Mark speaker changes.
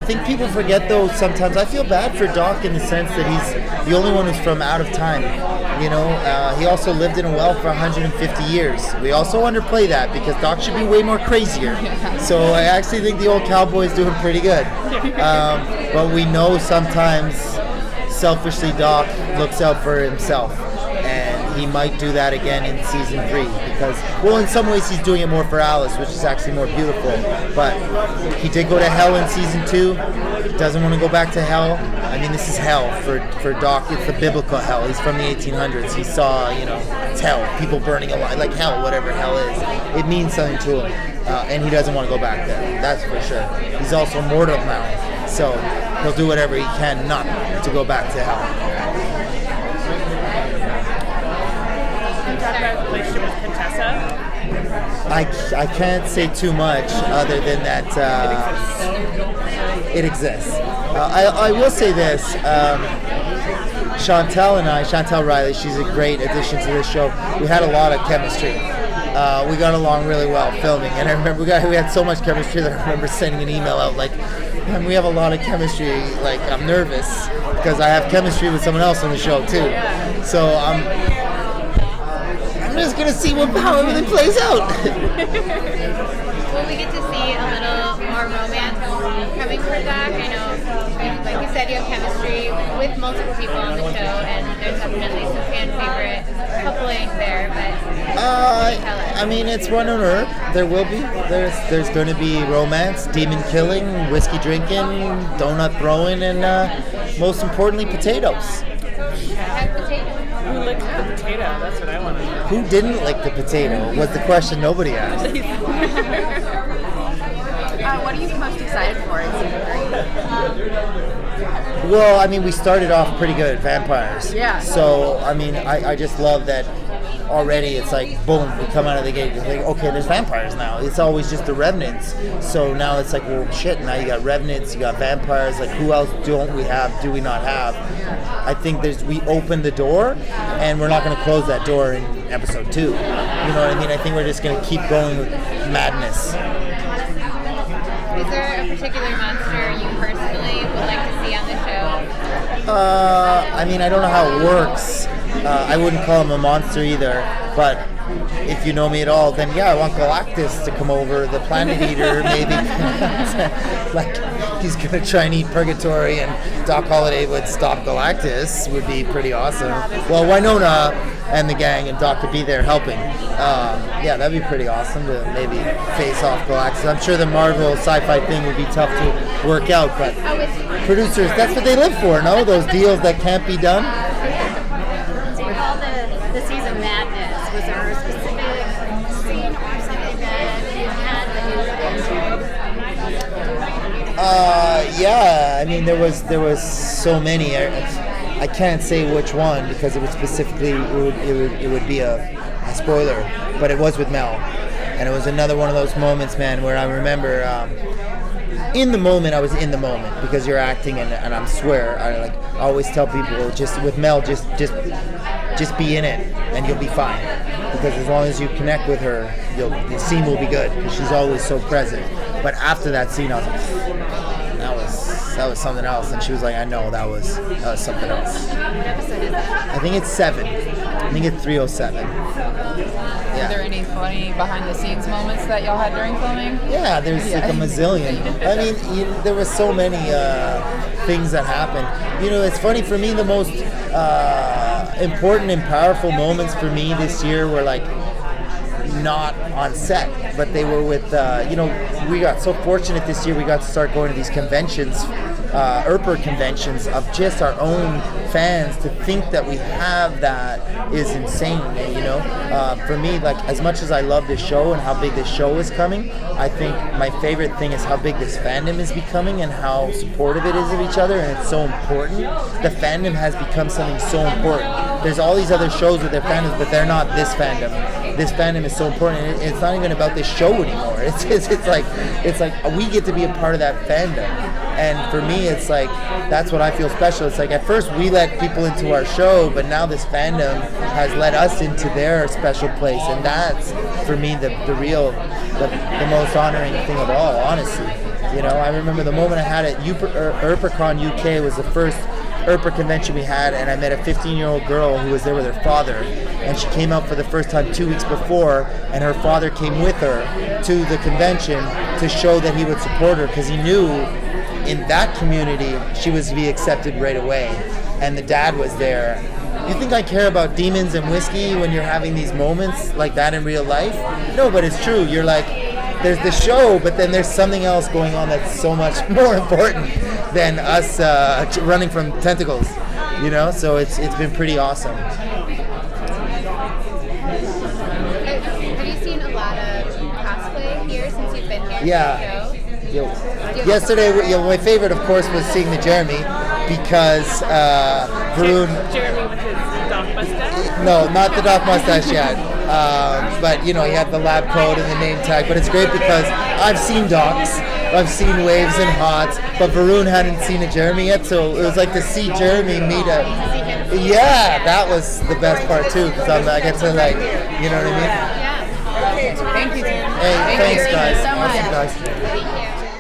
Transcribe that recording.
Speaker 1: I think people forget, though, sometimes. I feel bad for Doc in the sense that he's the only one who's from out of time. You know, he also lived in a well for 150 years. We also underplay that because Doc should be way more crazier. So I actually think the old cowboy's doing pretty good. But we know sometimes, selfishly, Doc looks out for himself. And he might do that again in season 3 because, well, in some ways he's doing it more for Alice, which is actually more beautiful. But he did go to hell in season 2. He doesn't want to go back to hell. I mean, this is hell for Doc. It's the biblical hell. He's from the 1800s. He saw, it's hell, people burning alive, like hell, whatever hell is. It means something to him, and he doesn't want to go back there. That's for sure. He's also mortal now, so he'll do whatever he can not to go back to hell.
Speaker 2: Talk about the relationship with Contessa?
Speaker 1: I can't say too much other than that it exists. I will say this. Chantel Riley, she's a great addition to this show. We had a lot of chemistry. We got along really well filming, and I remember we had so much chemistry that I remember sending an email out like, "Man, we have a lot of chemistry. Like, I'm nervous because I have chemistry with someone else on the show too." So I'm just gonna see how everything plays out.
Speaker 3: Will we get to see a little more romance coming from Doc? I know, like you said, you have chemistry with multiple people on the show, and there's definitely some fan favorite coupling there. But
Speaker 1: I mean, it's Wynonna Earp. There will be. There's going to be romance, demon killing, whiskey drinking, donut throwing, and most importantly, potatoes.
Speaker 2: Who licked the potato? That's what I want to know.
Speaker 1: Who didn't lick the potato was the question nobody asked.
Speaker 4: What are you most excited for in season 3?
Speaker 1: Well, I mean, we started off pretty good, vampires.
Speaker 4: Yeah.
Speaker 1: So, I mean, I just love that already it's like, boom, we come out of the gate, it's like, okay, there's vampires now. It's always just the revenants. So now it's like, well, shit, now you got revenants, you got vampires, like who else do we not have? I think we opened the door, and we're not going to close that door in episode 2. You know what I mean? I think we're just going to keep going with madness.
Speaker 3: Is there a particular monster you personally would like to see on the show?
Speaker 1: I mean, I don't know how it works. I wouldn't call him a monster either, but if you know me at all, then yeah, I want Galactus to come over, the Planet Eater, maybe. Like, he's going to try and eat Purgatory, and Doc Holliday would stop Galactus, would be pretty awesome. Well, Wynonna and the gang and Doc could be there helping. Yeah, that'd be pretty awesome to maybe face off Galactus. I'm sure the Marvel sci-fi thing would be tough to work out, but producers, that's what they live for, no? Those deals that can't be done.
Speaker 4: So you call the season madness. Was there a specific scene or something that you had that you
Speaker 1: Yeah, I mean, there was so many. I can't say which one because it was specifically it would be a spoiler, but it was with Mel, and it was another one of those moments, man, where I remember in the moment I was in the moment because you're acting, and I swear I always tell people, just with Mel, just be in it and you'll be fine, because as long as you connect with her, the scene will be good because she's always so present. But after that scene, I was like, that was something else, and she was like, I know that was something else.
Speaker 4: What episode is that?
Speaker 1: I think it's 7. I think it's 307. Yeah.
Speaker 5: Are there any funny behind-the-scenes moments that y'all had during filming?
Speaker 1: Yeah, there's like a mazillion. I mean, there were so many things that happened. You know, it's funny for me. The most important and powerful moments for me this year were like not on set, but they were with. We got so fortunate this year. We got to start going to these conventions. Earper conventions of just our own fans. To think that we have that is insane, for me, like, as much as I love this show and how big this show is coming, I think my favorite thing is how big this fandom is becoming and how supportive it is of each other, and it's so important. The fandom has become something so important. There's all these other shows with their fandoms, but they're not this fandom. This fandom is so important. It's not even about this show anymore. It's like we get to be a part of that fandom. And for me, it's like, that's what I feel special. It's like, at first we let people into our show, but now this fandom has let us into their special place. And that's, for me, the most honoring thing of all, honestly. You know, I remember the moment I had it. EarperCon UK was the first Earper convention we had, and I met a 15-year-old girl who was there with her father, and she came out for the first time 2 weeks before, and her father came with her to the convention to show that he would support her, because he knew in that community she was to be accepted right away, and the dad was there. You think I care about demons and whiskey when you're having these moments like that in real life? No, but it's true. You're like, there's the show, but then there's something else going on that's so much more important than us running from tentacles, you know? So it's been pretty awesome.
Speaker 3: Have you seen a lot of cosplay here since you've been here
Speaker 1: Yeah.
Speaker 3: for the show?
Speaker 1: Yesterday, my favorite, of course, was seeing the Jeremy, because Varun...
Speaker 2: Jeremy with his Doc mustache?
Speaker 1: No, not the Doc mustache yet. But, you know, he had the lab coat and the name tag. But it's great because I've seen Docs, I've seen Waves and Hots, but Varun hadn't seen a Jeremy yet, so it was like to see Jeremy meet a... Yeah, that was the best part too, because I get to, like, you know what I mean?
Speaker 3: Yeah.
Speaker 5: Thank you, Tim.
Speaker 1: Hey, thanks, guys.
Speaker 5: so much.
Speaker 1: Awesome, guys.
Speaker 3: Thank you.